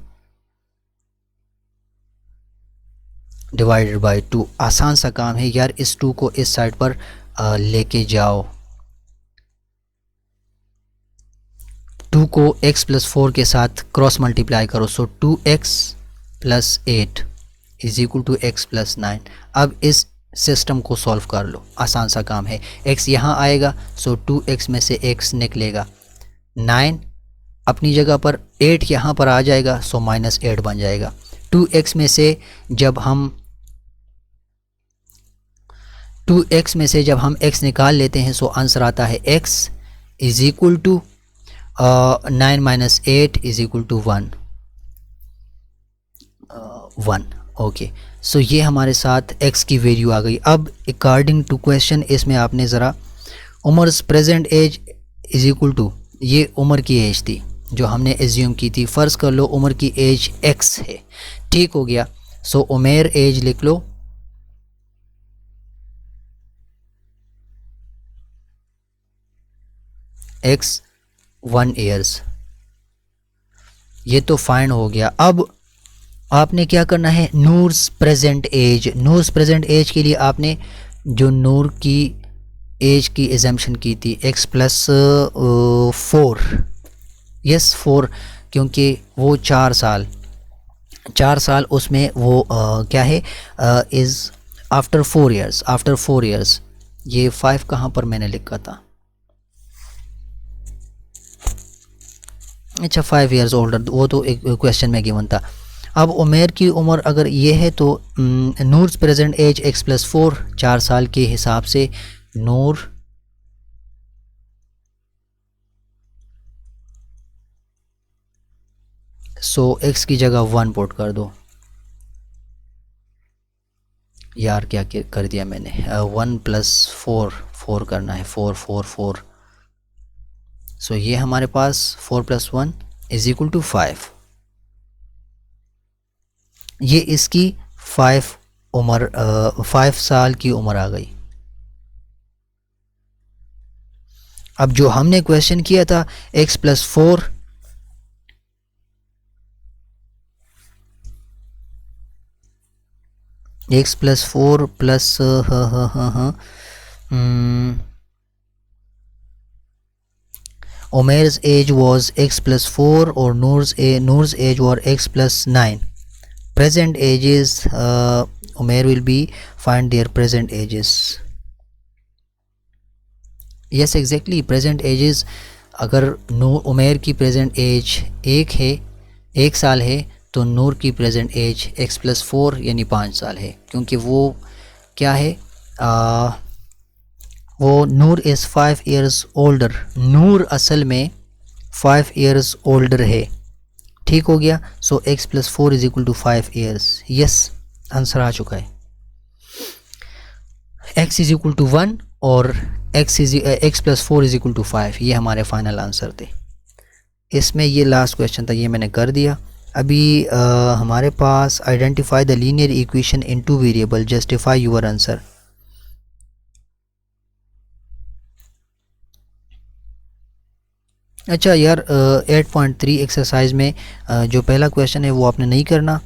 डिवाइडेड बाई 2। आसान सा काम है यार, इस 2 को इस साइड पर लेके जाओ। 2 को x+4 के साथ क्रॉस मल्टीप्लाई करो, सो 2x+8 is equal to x+9। अब इस सिस्टम को सॉल्व कर लो, आसान सा काम है। x यहाँ आएगा, सो 2x में से x निकलेगा, 9 अपनी जगह पर, 8 यहाँ पर आ जाएगा, सो -8 बन जाएगा। 2x में से जब हम 2x में से जब हम x निकाल लेते हैं, सो आंसर आता है x is equal to 9 - 8 is equal to 1। Okay, so ये हमारे साथ x की वैल्यू आ गई। अब अकॉर्डिंग टू क्वेश्चन इसमें आपने ज़रा Umer's present age is equal to, ये उम्र की एज थी जो हमने एज्यूम की थी। फ़र्ज़ कर लो उम्र की एज x है, ठीक हो गया। सो उमेर एज लिख लो, x 1 years, ये तो फाइंड हो गया। अब आपने क्या करना है, Noor's present age. Noor's present age के लिए आपने जो नूर की एज की एजम्पशन की थी x+4, यस 4, क्योंकि वो 4 साल उसमें वो क्या है, is after 4 years। After 4 years, ये 5 कहाँ पर मैंने लिखा था, अच्छा 5 years ओल्डर, वो तो एक क्वेश्चन में गिवन था। अब उमेर की उम्र अगर ये है तो नूर्स प्रेजेंट एज x+4 4 साल के हिसाब से नूर x की जगह 1 पुट कर दो। यार क्या कर दिया मैंने, 1 + 4 4 करना है, 4 4 4। सो ये हमारे पास 4 + 1 = 5। ये इसकी 5 साल की उम्र आ गई। अब जो हमने क्वेश्चन किया था x+4 x+4 plus Umair's age was x+4 or Noor's age was x+9. Present ages, Umair will be find their present ages. Yes, exactly, present ages। अगर उमेर की प्रेजेंट एज 1 साल है तो नूर की प्रेजेंट एज x+4 यानी 5 साल है, क्योंकि वो क्या है, वो नूर इज़ 5 years ओल्डर। नूर असल में 5 years ओल्डर है, ठीक हो गया। सो x+4 = 5 years। यस, आंसर आ चुका है। x = 1 और x+4 = 5, ये हमारे फाइनल आंसर थे। इसमें ये लास्ट क्वेश्चन था, ये मैंने कर दिया। अभी हमारे पास identify the linear equation in 2 variable, justify your answer. अच्छा यार, 8.3 एक्सरसाइज में जो पहला क्वेश्चन है वो आपने नहीं करना।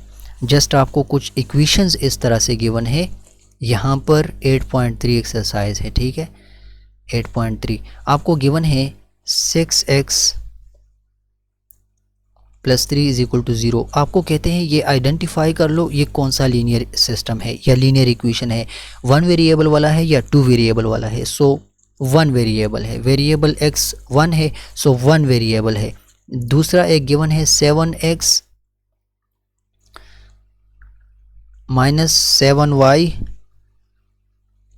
जस्ट आपको कुछ इक्वेशंस इस तरह से गिवन है, यहाँ पर 8.3 एक्सरसाइज है, ठीक है। 8.3 आपको गिवन है 6x + 3 = 0। आपको कहते हैं ये आइडेंटिफाई कर लो ये कौन सा लीनियर सिस्टम है या लीनियर इक्वेशन है, 1 वेरिएबल वाला है या 2 वेरिएबल वाला है। सो 1 वेरिएबल है, वेरिएबल x 1 है, सो 1 वेरिएबल है। दूसरा एक गिवन है 7x - 7y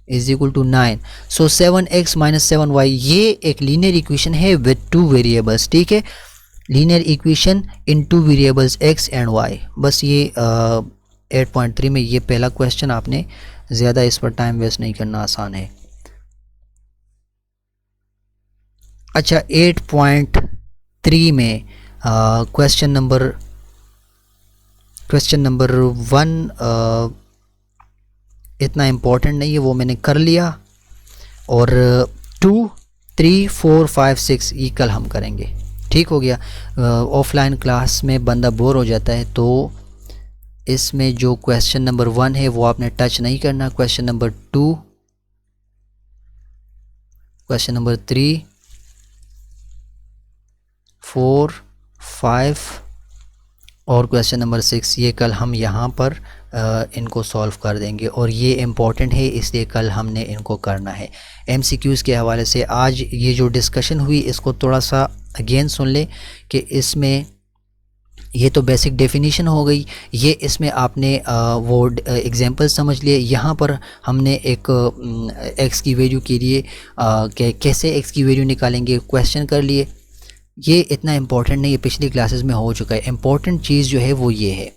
= 9। सो 7x - 7y ये एक लीनियर इक्वेशन है विद 2 वेरिएबल्स, ठीक है। Linear equation in 2 variables x and y। बस ये 8.3 में ये पहला क्वेश्चन, आपने ज़्यादा इस पर टाइम वेस्ट नहीं करना, आसान है। अच्छा, 8.3 में क्वेश्चन नंबर 1 इतना इम्पोर्टेंट नहीं है, वो मैंने कर लिया। और 2, 3, 4, 5, 6 ये कल हम करेंगे, ठीक हो गया। ऑफलाइन क्लास में बंदा बोर हो जाता है, तो इसमें जो क्वेश्चन नंबर 1 है वो आपने टच नहीं करना। क्वेश्चन नंबर 2, क्वेश्चन नंबर 3, 4, 5 और क्वेश्चन नंबर 6 ये कल हम यहाँ पर इनको सॉल्व कर देंगे। और ये इम्पॉर्टेंट है, इसलिए कल हमने इनको करना है। MCQs के हवाले से आज ये जो डिस्कशन हुई इसको थोड़ा सा अगेन सुन ले कि इसमें ये तो बेसिक डेफिनेशन हो गई, ये इसमें आपने वो एग्जांपल समझ लिए। यहाँ पर हमने एक x की वैल्यू के लिए कैसे x की वैल्यू निकालेंगे क्वेश्चन कर लिए। ये इतना इम्पोर्टेंट नहीं है, पिछली क्लासेस में हो चुका है। इम्पोर्टेंट चीज़ जो है वो ये है,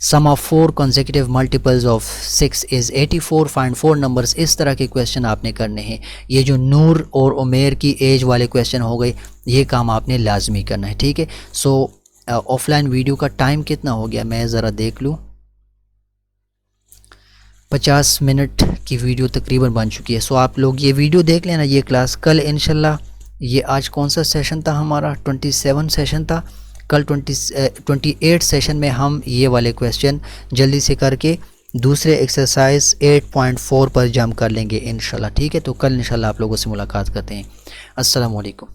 sum of 4 consecutive multiples of 6 is 84, find 4 numbers. इस तरह के क्वेश्चन आपने करने हैं। ये जो नूर और उमेर की एज वाले क्वेश्चन हो गए, ये काम आपने लाजमी करना है, ठीक है। सो ऑफलाइन वीडियो का टाइम कितना हो गया मैं ज़रा देख लूँ। 50 मिनट की वीडियो तकरीबन बन चुकी है। सो आप लोग ये वीडियो देख लेना, ये क्लास कल इंशाल्लाह। ये आज कौन सा सेशन था हमारा, 27 सेशन था। कल 28 सेशन में हम ये वाले क्वेश्चन जल्दी से करके दूसरे एक्सरसाइज 8.4 पर जंप कर लेंगे इंशाल्लाह, ठीक है। तो कल इंशाल्लाह आप लोगों से मुलाकात करते हैं। अस्सलाम वालेकुम।